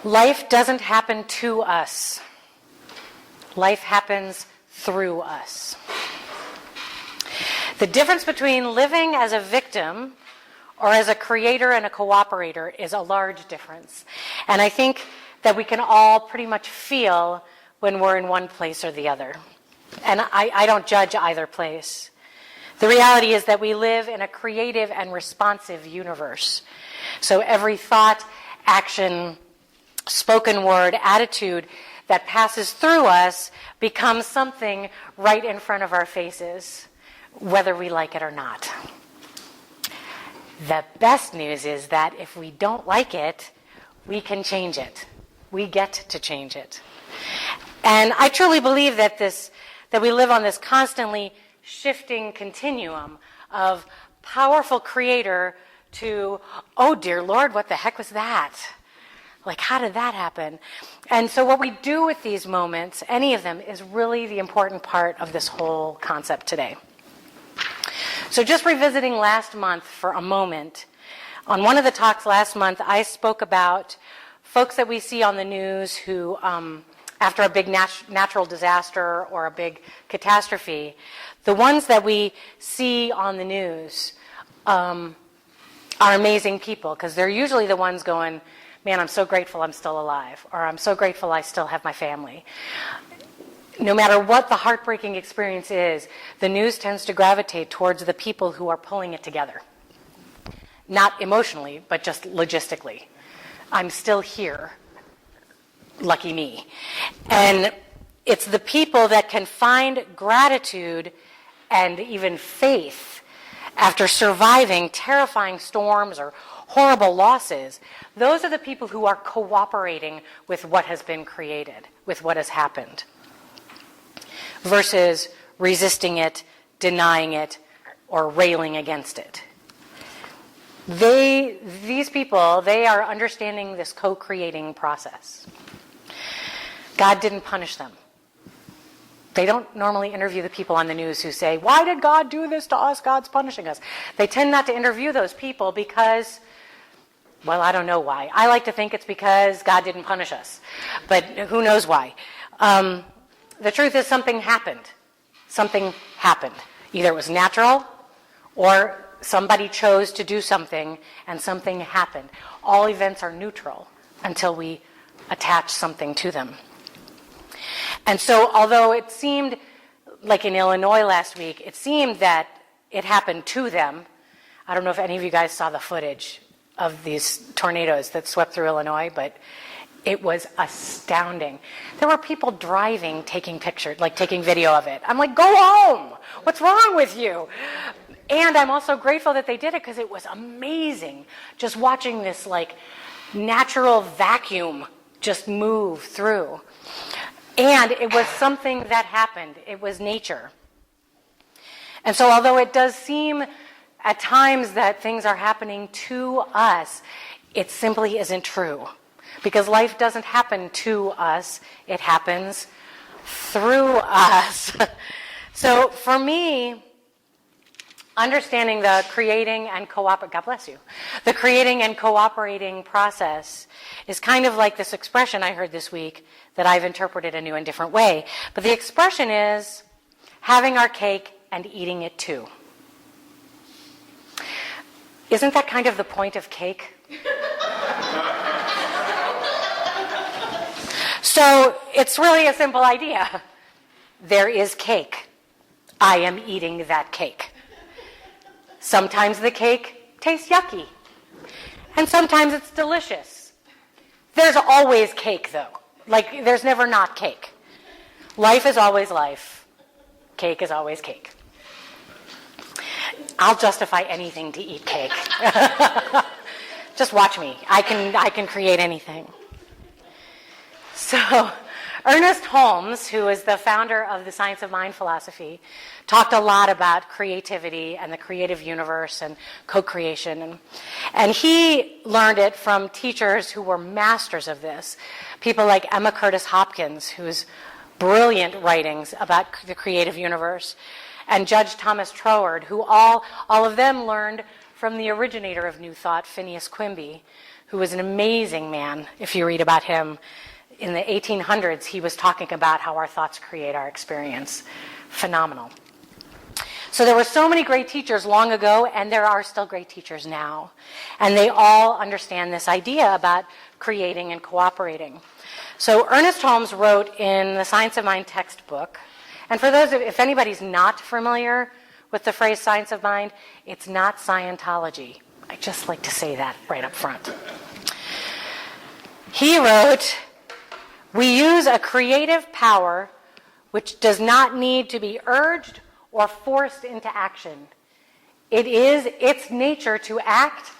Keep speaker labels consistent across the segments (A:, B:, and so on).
A: Life doesn't happen to us. Life happens through us. The difference between living as a victim or as a creator and a cooperator is a large difference. And I think that we can all pretty much feel when we're in one place or the other. And I don't judge either place. The reality is that we live in a creative and responsive universe. So every thought, action, spoken word, attitude that passes through us becomes something right in front of our faces, whether we like it or not. The best news is that if we don't like it, we can change it. We get to change it. And I truly believe that we live on this constantly shifting continuum of powerful creator to, oh dear Lord, what the heck was that? Like, how did that happen? And so what we do with these moments, any of them, is really the important part of this whole concept today. So just revisiting last month for a moment, on one of the talks last month, I spoke about folks that we see on the news who, after a big natural disaster or a big catastrophe, the ones that we see on the news are amazing people, because they're usually the ones going, man, I'm so grateful I'm still alive, or I'm so grateful I still have my family. No matter what the heartbreaking experience is, the news tends to gravitate towards the people who are pulling it together. Not emotionally, but just logistically. I'm still here. Lucky me. And it's the people that can find gratitude and even faith after surviving terrifying storms or horrible losses. Those are the people who are cooperating with what has been created, with what has happened, versus resisting it, denying it, or railing against it. These people, they are understanding this co-creating process. God didn't punish them. They don't normally interview the people on the news who say, why did God do this to us? God's punishing us. They tend not to interview those people because, well, I don't know why. I like to think it's because God didn't punish us, but who knows why. The truth is something happened. Something happened. Either it was natural or somebody chose to do something and something happened. All events are neutral until we attach something to them. And so although it seemed, like in Illinois last week, it seemed that it happened to them. I don't know if any of you guys saw the footage of these tornadoes that swept through Illinois, but it was astounding. There were people driving, taking pictures, like taking video of it. I'm like, go home! What's wrong with you? And I'm also grateful that they did it because it was amazing just watching this like natural vacuum just move through. And it was something that happened. It was nature. And so although it does seem at times that things are happening to us, it simply isn't true. Because life doesn't happen to us, it happens through us. So for me, understanding the creating and God bless you, the creating and cooperating process is kind of like this expression I heard this week that I've interpreted a new and different way. But the expression is having our cake and eating it too. Isn't that kind of the point of cake? So it's really a simple idea. There is cake. I am eating that cake. Sometimes the cake tastes yucky. And sometimes it's delicious. There's always cake, though. Like, there's never not cake. Life is always life. Cake is always cake. I'll justify anything to eat cake. Just watch me. I can create anything. So, Ernest Holmes, who is the founder of the Science of Mind philosophy, talked a lot about creativity and the creative universe and co-creation. And he learned it from teachers who were masters of this. People like Emma Curtis Hopkins, whose brilliant writings about the creative universe, and Judge Thomas Troward, who all of them learned from the originator of New Thought, Phineas Quimby, who was an amazing man. If you read about him in the 1800s, he was talking about how our thoughts create our experience. Phenomenal. So there were so many great teachers long ago, and there are still great teachers now. And they all understand this idea about creating and cooperating. So Ernest Holmes wrote in the Science of Mind textbook, and for those, if anybody's not familiar with the phrase science of mind, it's not Scientology. I just like to say that right up front. He wrote, "We use a creative power which does not need to be urged or forced into action. It is its nature to act,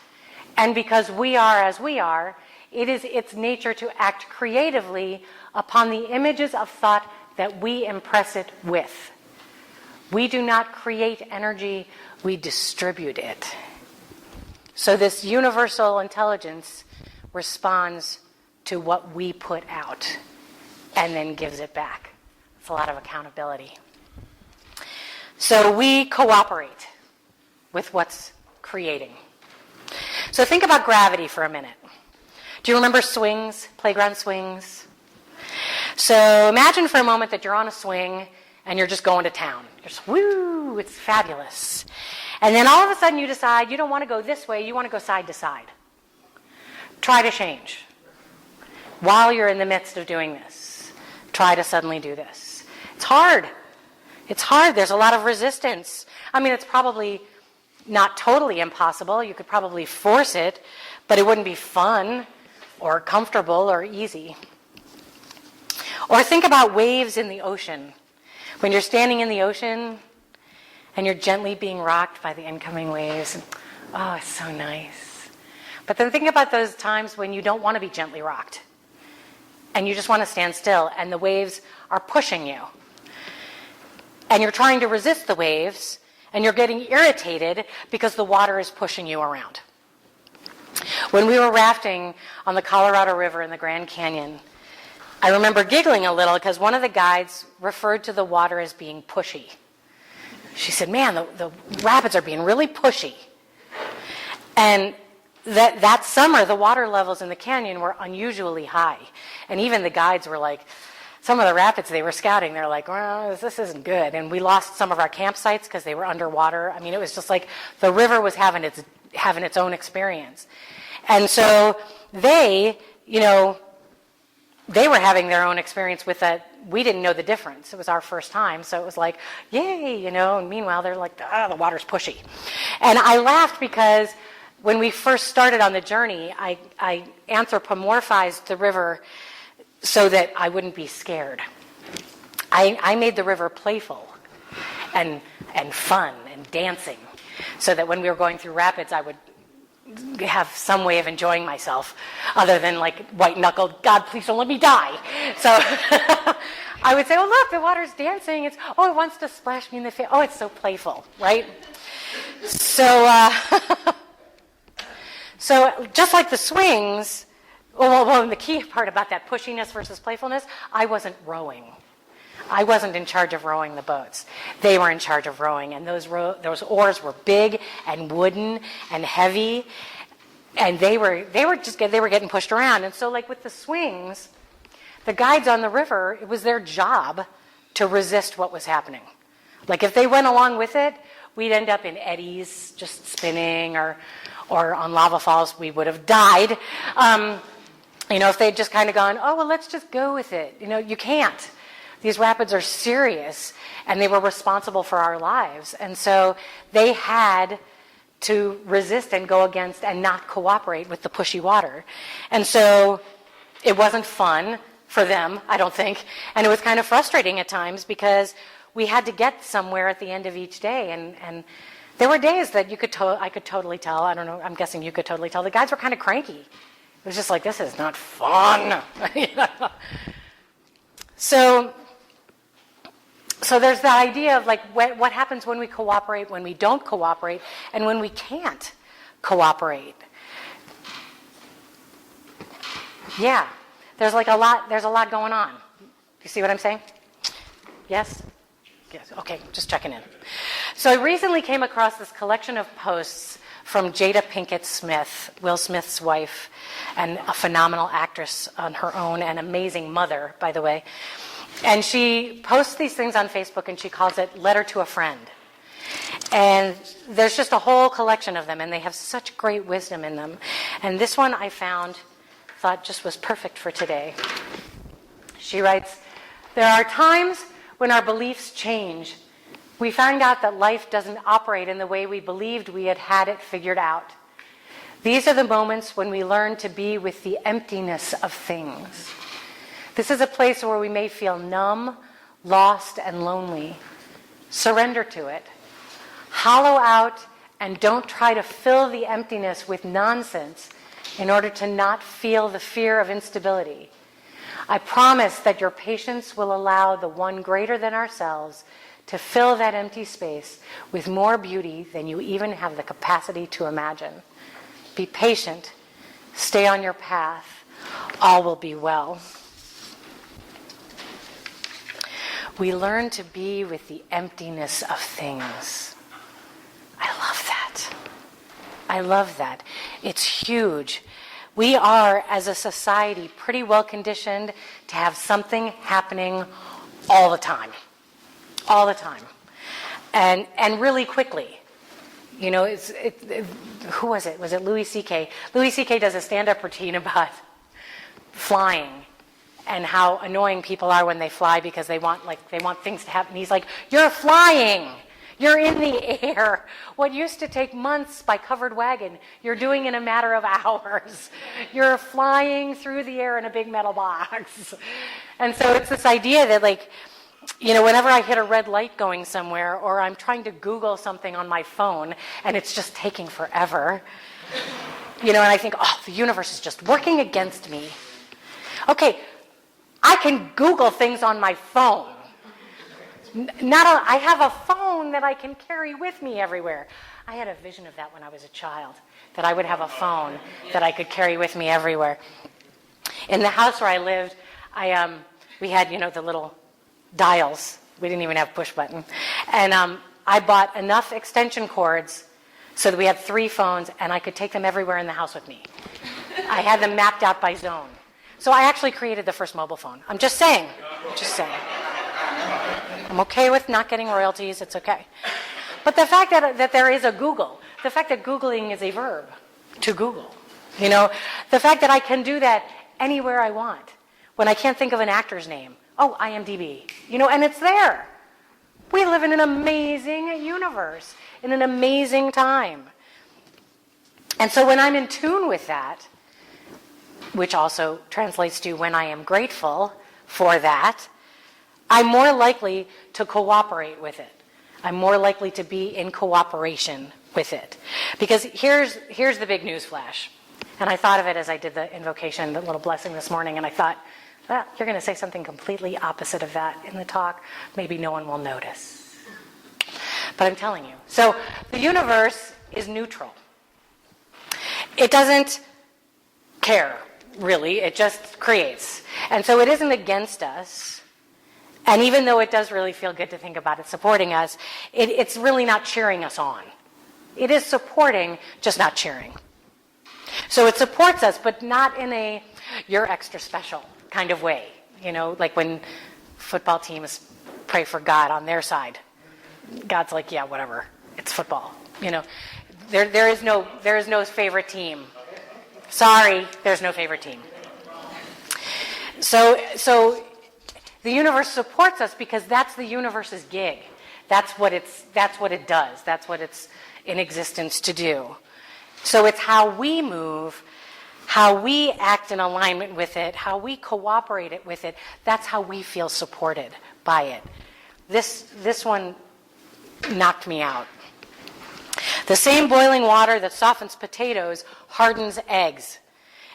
A: and because we are as we are, it is its nature to act creatively upon the images of thought that we impress it with. We do not create energy, we distribute it." So this universal intelligence responds to what we put out and then gives it back. It's a lot of accountability. So we cooperate with what's creating. So think about gravity for a minute. Do you remember swings, playground swings? So imagine for a moment that you're on a swing and you're just going to town. You're just, woo, it's fabulous. And then all of a sudden you decide you don't want to go this way, you want to go side to side. Try to change. While you're in the midst of doing this, try to suddenly do this. It's hard. It's hard. There's a lot of resistance. I mean, it's probably not totally impossible. You could probably force it, but it wouldn't be fun or comfortable or easy. Or think about waves in the ocean. When you're standing in the ocean and you're gently being rocked by the incoming waves. Oh, it's so nice. But then think about those times when you don't want to be gently rocked and you just want to stand still and the waves are pushing you. And you're trying to resist the waves, and you're getting irritated because the water is pushing you around. When we were rafting on the Colorado River in the Grand Canyon, I remember giggling a little because one of the guides referred to the water as being pushy. She said, "Man, the rapids are being really pushy." And that summer, the water levels in the canyon were unusually high. And even the guides were like, some of the rapids they were scouting, they're like, "Well, this isn't good." And we lost some of our campsites because they were underwater. I mean, it was just like the river was having its own experience. And so they were having their own experience with that. We didn't know the difference. It was our first time. So it was like, yay, and meanwhile, they're like, the water's pushy. And I laughed because when we first started on the journey, I anthropomorphized the river so that I wouldn't be scared. I made the river playful and fun and dancing so that when we were going through rapids, I would have some way of enjoying myself other than like white-knuckled, "God, please don't let me die." So I would say, "Oh, look, the water's dancing. It wants to splash me in the face. Oh, it's so playful," right? So, so just like the swings, well, the key part about that pushiness versus playfulness, I wasn't rowing. I wasn't in charge of rowing the boats. They were in charge of rowing, and those oars were big and wooden and heavy, and they were getting pushed around. And so, like with the swings, the guides on the river, it was their job to resist what was happening. Like if they went along with it, we'd end up in eddies, just spinning, or on lava falls, we would have died. If they'd just kind of gone, "Oh, well, let's just go with it." You can't. These rapids are serious, and they were responsible for our lives. And so they had to resist and go against and not cooperate with the pushy water. And so it wasn't fun for them, I don't think. And it was kind of frustrating at times because we had to get somewhere at the end of each day. And there were days that I could totally tell, I don't know, I'm guessing you could totally tell, the guys were kind of cranky. It was just like, this is not fun. So there's the idea of like what happens when we cooperate, when we don't cooperate, and when we can't cooperate. Yeah, there's a lot going on. You see what I'm saying? Yes? Yes, okay, just checking in. So I recently came across this collection of posts from Jada Pinkett Smith, Will Smith's wife, and a phenomenal actress on her own, and amazing mother, by the way. And she posts these things on Facebook, and she calls it Letter to a Friend. And there's just a whole collection of them, and they have such great wisdom in them. And this one I thought just was perfect for today. She writes, "There are times when our beliefs change. We find out that life doesn't operate in the way we believed we had it figured out. These are the moments when we learn to be with the emptiness of things. This is a place where we may feel numb, lost, and lonely. Surrender to it. Hollow out and don't try to fill the emptiness with nonsense in order to not feel the fear of instability. I promise that your patience will allow the one greater than ourselves to fill that empty space with more beauty than you even have the capacity to imagine. Be patient. Stay on your path. All will be well." We learn to be with the emptiness of things. I love that. I love that. It's huge. We are, as a society, pretty well conditioned to have something happening all the time. All the time. And really quickly. You know, who was it? Was it Louis C.K.? Louis C.K. does a stand-up routine about flying and how annoying people are when they fly because they want things to happen. He's like, "You're flying. You're in the air. What used to take months by covered wagon, you're doing in a matter of hours. You're flying through the air in a big metal box." And so it's this idea that, like, you know, whenever I hit a red light going somewhere, or I'm trying to Google something on my phone and it's just taking forever, you know, and I think, oh, the universe is just working against me. Okay, I can Google things on my phone. I have a phone that I can carry with me everywhere. I had a vision of that when I was a child, that I would have a phone that I could carry with me everywhere. In the house where I lived, we had, you know, the little dials. We didn't even have push button. And I bought enough extension cords so that we had 3 phones, and I could take them everywhere in the house with me. I had them mapped out by zone. So I actually created the first mobile phone. I'm just saying. I'm okay with not getting royalties. It's okay. But the fact that there is a Google, the fact that Googling is a verb, to Google, you know, the fact that I can do that anywhere I want. When I can't think of an actor's name, oh, IMDb, you know, and it's there. We live in an amazing universe, in an amazing time. And so when I'm in tune with that, which also translates to when I am grateful for that, I'm more likely to cooperate with it. I'm more likely to be in cooperation with it. Because here's the big news flash. And I thought of it as I did the invocation, the little blessing this morning, and I thought, well, you're going to say something completely opposite of that in the talk. Maybe no one will notice. But I'm telling you. So the universe is neutral. It doesn't care, really. It just creates. And so it isn't against us. And even though it does really feel good to think about it supporting us, it's really not cheering us on. It is supporting, just not cheering. So it supports us, but not in a you're extra special kind of way. You know, like when football teams pray for God on their side. God's like, yeah, whatever. It's football. You know, there is no favorite team. Sorry, there's no favorite team. So the universe supports us because that's the universe's gig. That's what it does. That's what it's in existence to do. So it's how we move, how we act in alignment with it, how we cooperate with it. That's how we feel supported by it. This one knocked me out. The same boiling water that softens potatoes hardens eggs.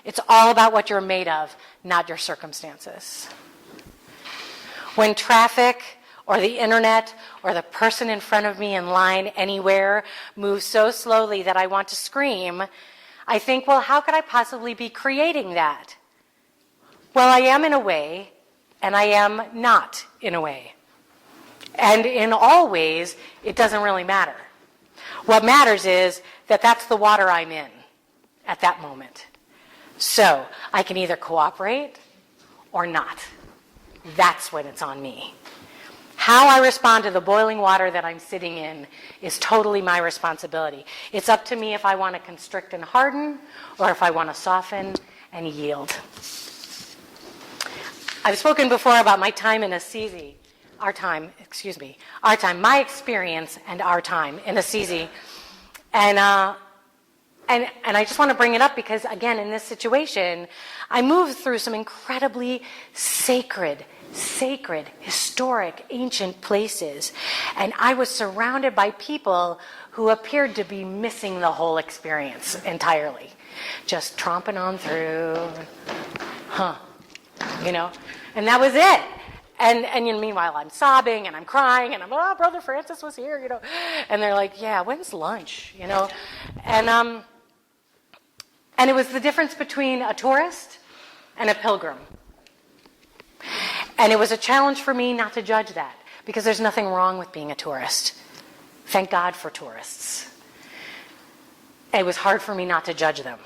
A: It's all about what you're made of, not your circumstances. When traffic or the internet or the person in front of me in line anywhere moves so slowly that I want to scream, I think, well, how could I possibly be creating that? Well, I am in a way, and I am not in a way. And in all ways, it doesn't really matter. What matters is that that's the water I'm in at that moment. So I can either cooperate or not. That's when it's on me. How I respond to the boiling water that I'm sitting in is totally my responsibility. It's up to me if I want to constrict and harden or if I want to soften and yield. I've spoken before about my time in Assisi, my experience and our time in Assisi. And I just want to bring it up because, again, in this situation, I moved through some incredibly sacred, historic, ancient places. And I was surrounded by people who appeared to be missing the whole experience entirely. Just tromping on through, and that was it. And meanwhile, I'm sobbing and I'm crying and I'm, Brother Francis was here, And they're like, yeah, when's lunch, And it was the difference between a tourist and a pilgrim. And it was a challenge for me not to judge that, because there's nothing wrong with being a tourist. Thank God for tourists. It was hard for me not to judge them.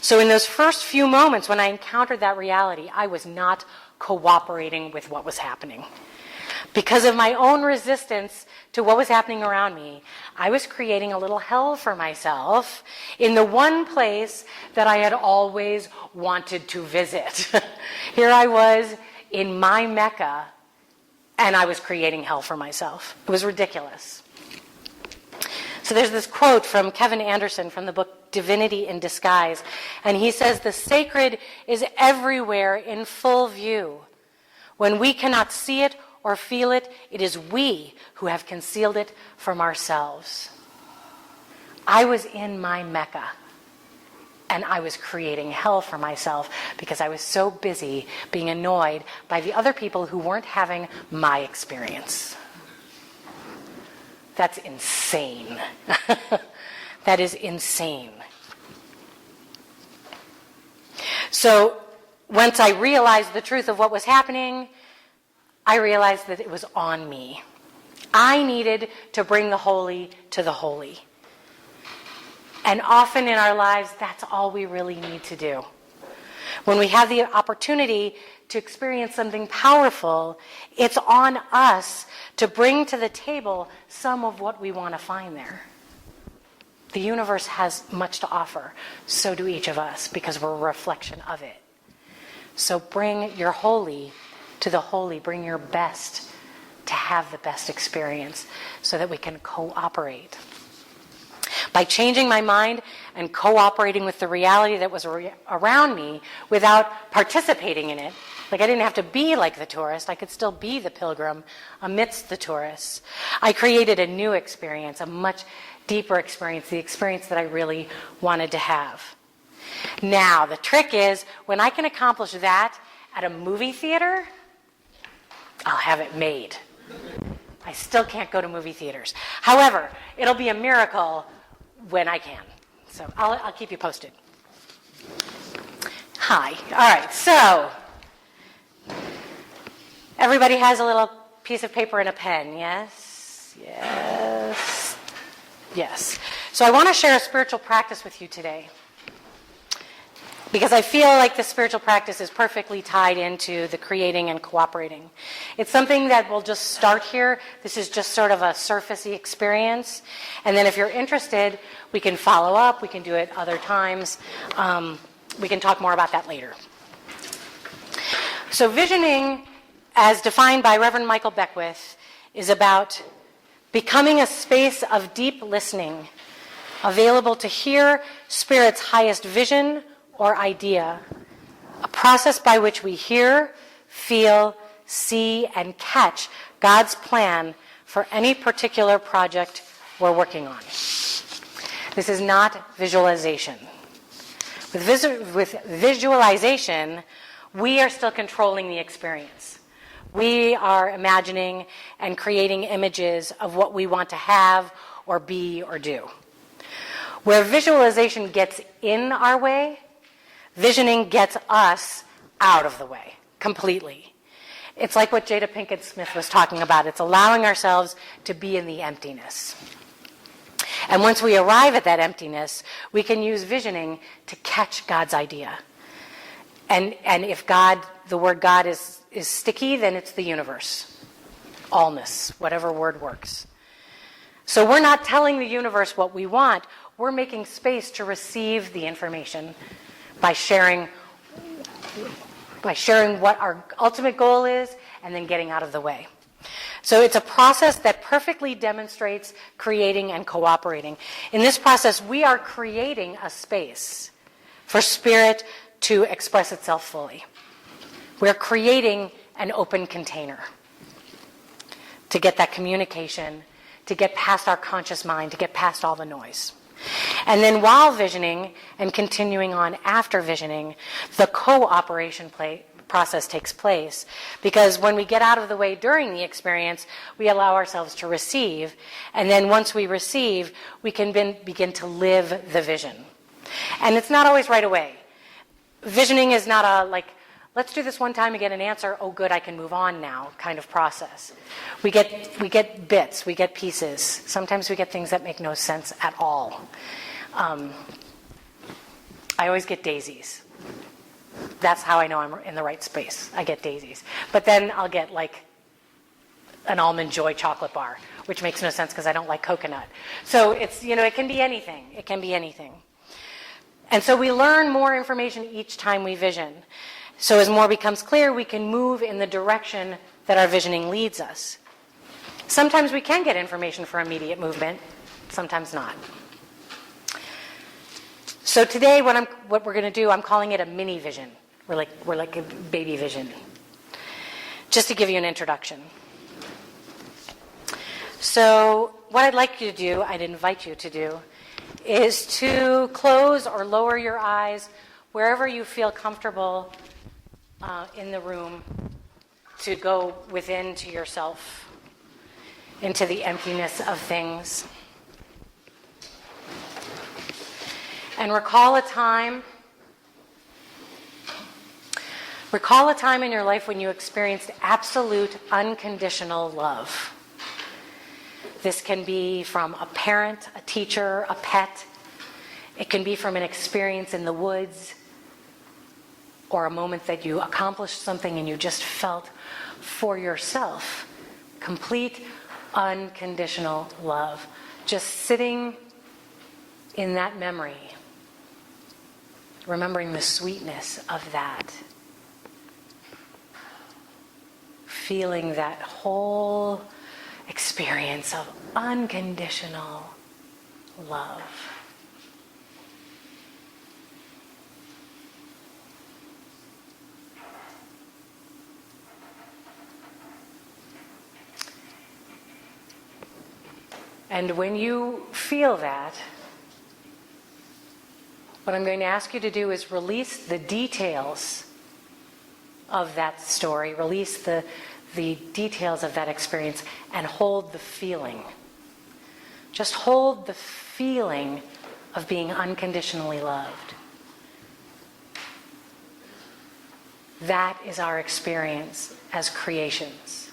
A: So in those first few moments when I encountered that reality, I was not cooperating with what was happening. Because of my own resistance to what was happening around me, I was creating a little hell for myself in the one place that I had always wanted to visit. Here I was in my Mecca, and I was creating hell for myself. It was ridiculous. So there's this quote from Kevin Anderson from the book Divinity in Disguise, and he says, "The sacred is everywhere in full view. When we cannot see it or feel it, it is we who have concealed it from ourselves." I was in my Mecca, and I was creating hell for myself because I was so busy being annoyed by the other people who weren't having my experience. That's insane. That is insane. So once I realized the truth of what was happening, I realized that it was on me. I needed to bring the holy to the holy. And often in our lives, that's all we really need to do. When we have the opportunity to experience something powerful, it's on us to bring to the table some of what we want to find there. The universe has much to offer. So do each of us, because we're a reflection of it. So bring your holy to the holy. Bring your best to have the best experience so that we can cooperate. By changing my mind and cooperating with the reality that was around me without participating in it, like I didn't have to be like the tourist, I could still be the pilgrim amidst the tourists. I created a new experience, a much deeper experience, the experience that I really wanted to have. Now, the trick is, when I can accomplish that at a movie theater, I'll have it made. I still can't go to movie theaters. However, it'll be a miracle when I can. So I'll keep you posted. Hi. All right. So everybody has a little piece of paper and a pen, yes? Yes. Yes. So I want to share a spiritual practice with you today, because I feel like the spiritual practice is perfectly tied into the creating and cooperating. It's something that will just start here. This is just sort of a surfacey experience. And then if you're interested, we can follow up. We can do it other times. We can talk more about that later. So visioning, as defined by Reverend Michael Beckwith, is about becoming a space of deep listening, available to hear Spirit's highest vision or idea, a process by which we hear, feel, see, and catch God's plan for any particular project we're working on. This is not visualization. With visualization, we are still controlling the experience. We are imagining and creating images of what we want to have or be or do. Where visualization gets in our way, visioning gets us out of the way completely. It's like what Jada Pinkett Smith was talking about. It's allowing ourselves to be in the emptiness. And once we arrive at that emptiness, we can use visioning to catch God's idea. And if the word God is sticky, then it's the universe. Allness, whatever word works. So we're not telling the universe what we want. We're making space to receive the information by sharing what our ultimate goal is and then getting out of the way. So it's a process that perfectly demonstrates creating and cooperating. In this process, we are creating a space for spirit to express itself fully. We're creating an open container to get that communication, to get past our conscious mind, to get past all the noise. And then while visioning and continuing on after visioning, the cooperation process takes place, because when we get out of the way during the experience, we allow ourselves to receive, and then once we receive, we can begin to live the vision. And it's not always right away. Visioning is not a, like, let's do this one time and get an answer, oh good, I can move on now kind of process. We get bits, we get pieces. Sometimes we get things that make no sense at all. I always get daisies. That's how I know I'm in the right space. I get daisies. But then I'll get like an Almond Joy chocolate bar, which makes no sense because I don't like coconut. So it's, it can be anything. It can be anything. And so we learn more information each time we vision. So as more becomes clear, we can move in the direction that our visioning leads us. Sometimes we can get information for immediate movement, sometimes not. So today, what we're going to do, I'm calling it a mini vision. We're like a baby vision. Just to give you an introduction. So what I'd like you to do, I'd invite you to do, is to close or lower your eyes wherever you feel comfortable in the room, to go within to yourself, into the emptiness of things. And recall a time in your life when you experienced absolute unconditional love. This can be from a parent, a teacher, a pet. It can be from an experience in the woods, or a moment that you accomplished something and you just felt for yourself complete unconditional love. Just sitting in that memory, remembering the sweetness of that, feeling that whole experience of unconditional love. And when you feel that, what I'm going to ask you to do is release the details of that story, release the details of that experience, and hold the feeling. Just hold the feeling of being unconditionally loved. That is our experience as creations.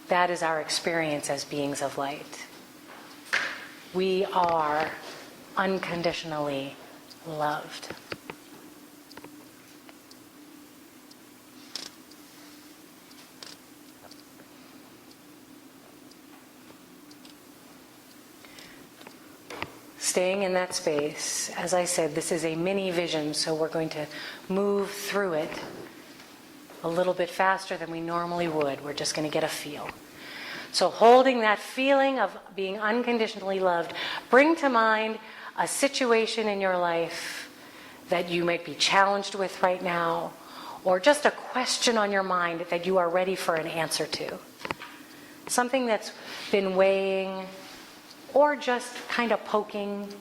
A: That is our experience as beings of light. We are unconditionally loved. Staying in that space, as I said, this is a mini vision, so we're going to move through it a little bit faster than we normally would. We're just going to get a feel. So holding that feeling of being unconditionally loved, bring to mind a situation in your life that you might be challenged with right now, or just a question on your mind that you are ready for an answer to. Something that's been weighing or just kind of poking.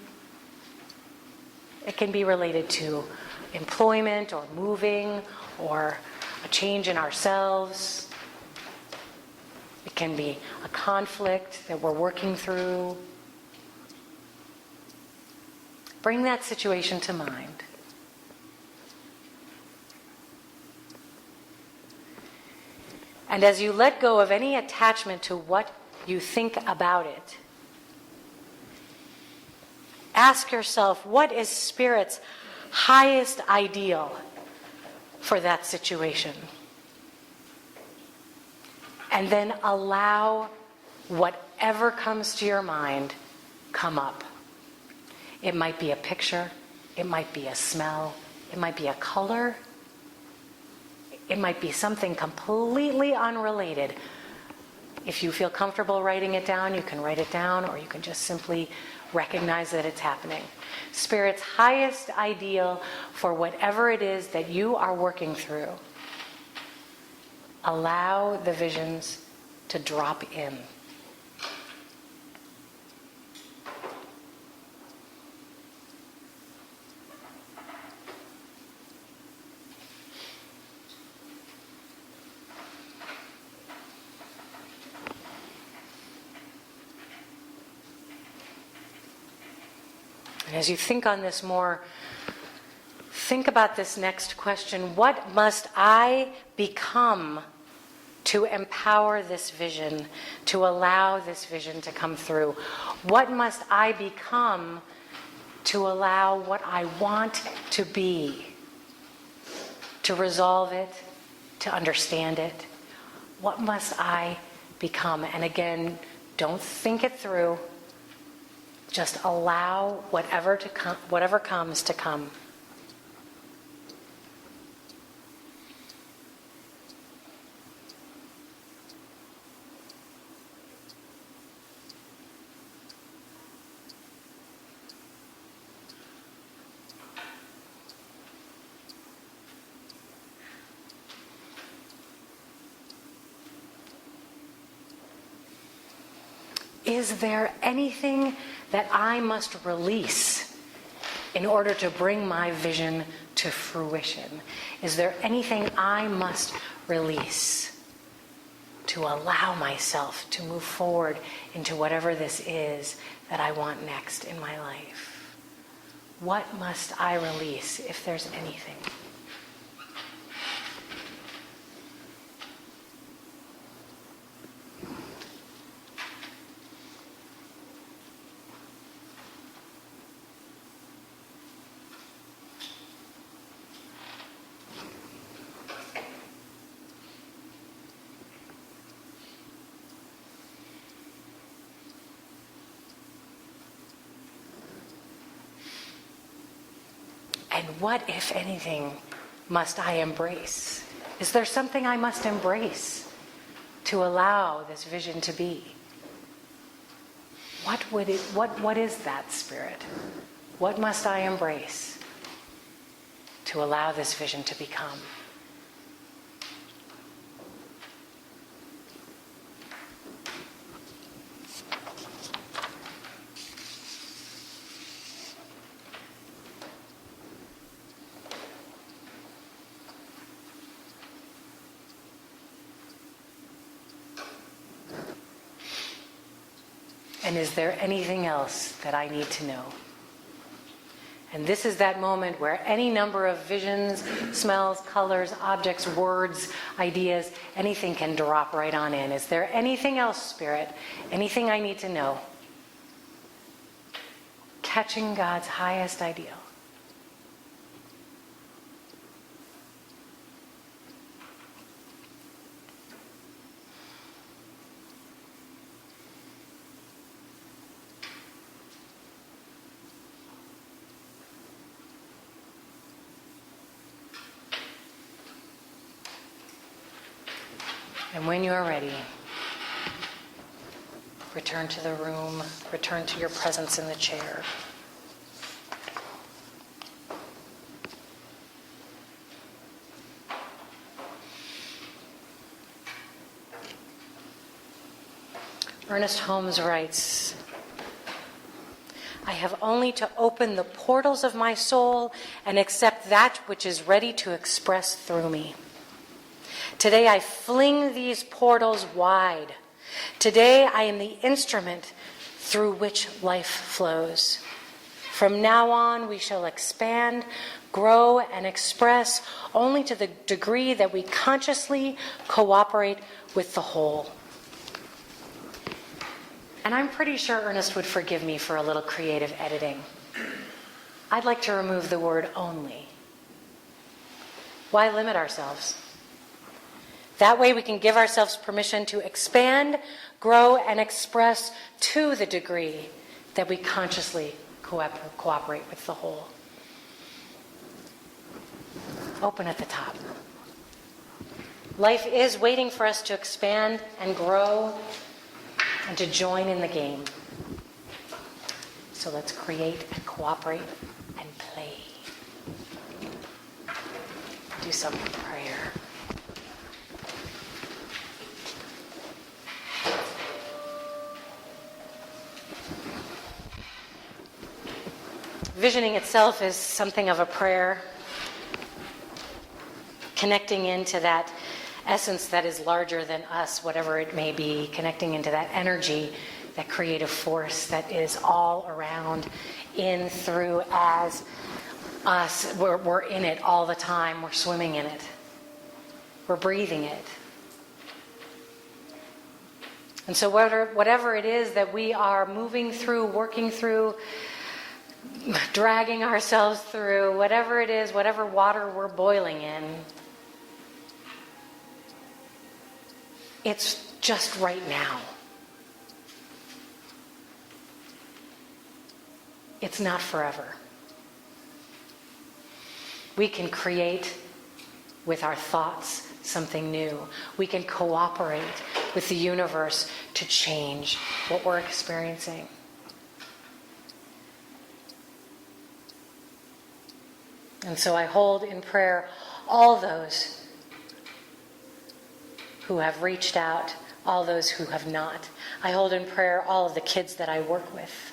A: It can be related to employment or moving or a change in ourselves. It can be a conflict that we're working through. Bring that situation to mind. And as you let go of any attachment to what you think about it, Ask yourself, what is Spirit's highest ideal for that situation? And then allow whatever comes to your mind come up. It might be a picture, it might be a smell, it might be a color, it might be something completely unrelated. If you feel comfortable writing it down, you can write it down, or you can just simply recognize that it's happening. Spirit's highest ideal for whatever it is that you are working through. Allow the visions to drop in. And as you think on this more, think about this next question. What must I become to empower this vision, to allow this vision to come through? What must I become to allow what I want to be, to resolve it, to understand it? What must I become? And again, don't think it through. Just allow whatever comes to come. Is there anything that I must release in order to bring my vision to fruition? Is there anything I must release to allow myself to move forward into whatever this is that I want next in my life? What must I release, if there's anything? And what, if anything, must I embrace? Is there something I must embrace to allow this vision to be? What is that, Spirit? What must I embrace to allow this vision to become? And is there anything else that I need to know? And this is that moment where any number of visions, smells, colors, objects, words, ideas, anything can drop right on in. Is there anything else, Spirit? Anything I need to know? Catching God's highest ideal. And when you are ready, return to the room, return to your presence in the chair. Ernest Holmes writes, I have only to open the portals of my soul and accept that which is ready to express through me. Today I fling these portals wide. Today I am the instrument through which life flows. From now on we shall expand, grow, and express only to the degree that we consciously cooperate with the whole. And I'm pretty sure Ernest would forgive me for a little creative editing. I'd like to remove the word only. Why limit ourselves? That way we can give ourselves permission to expand, grow, and express to the degree that we consciously cooperate with the whole. Open at the top. Life is waiting for us to expand and grow and to join in the game. So let's create and cooperate and play. Do some prayer. Visioning itself is something of a prayer, connecting into that essence that is larger than us, whatever it may be, connecting into that energy, that creative force that is all around, in, through, as us. We're in it all the time. We're swimming in it. We're breathing it. And so whatever it is that we are moving through, working through, dragging ourselves through, whatever it is, whatever water we're boiling in, it's just right now. It's not forever. We can create with our thoughts something new. We can cooperate with the universe to change what we're experiencing. And so I hold in prayer all those who have reached out, all those who have not. I hold in prayer all of the kids that I work with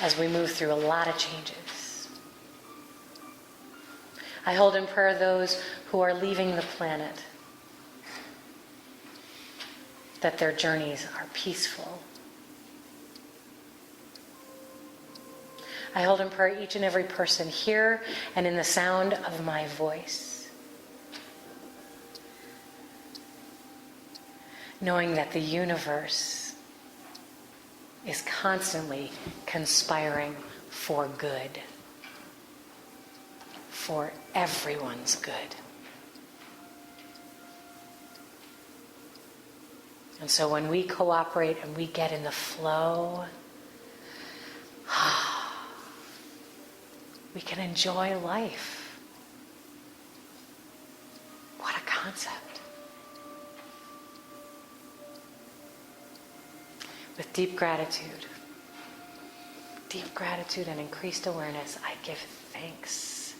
A: as we move through a lot of changes. I hold in prayer those who are leaving the planet, that their journeys are peaceful. I hold in prayer each and every person here and in the sound of my voice, knowing that the universe is constantly conspiring for good, for everyone's good. And so when we cooperate and we get in the flow, we can enjoy life. What a concept. With deep gratitude and increased awareness, I give thanks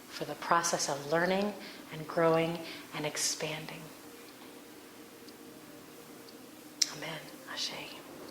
A: for the process of learning and growing and expanding. Amen. Ashe.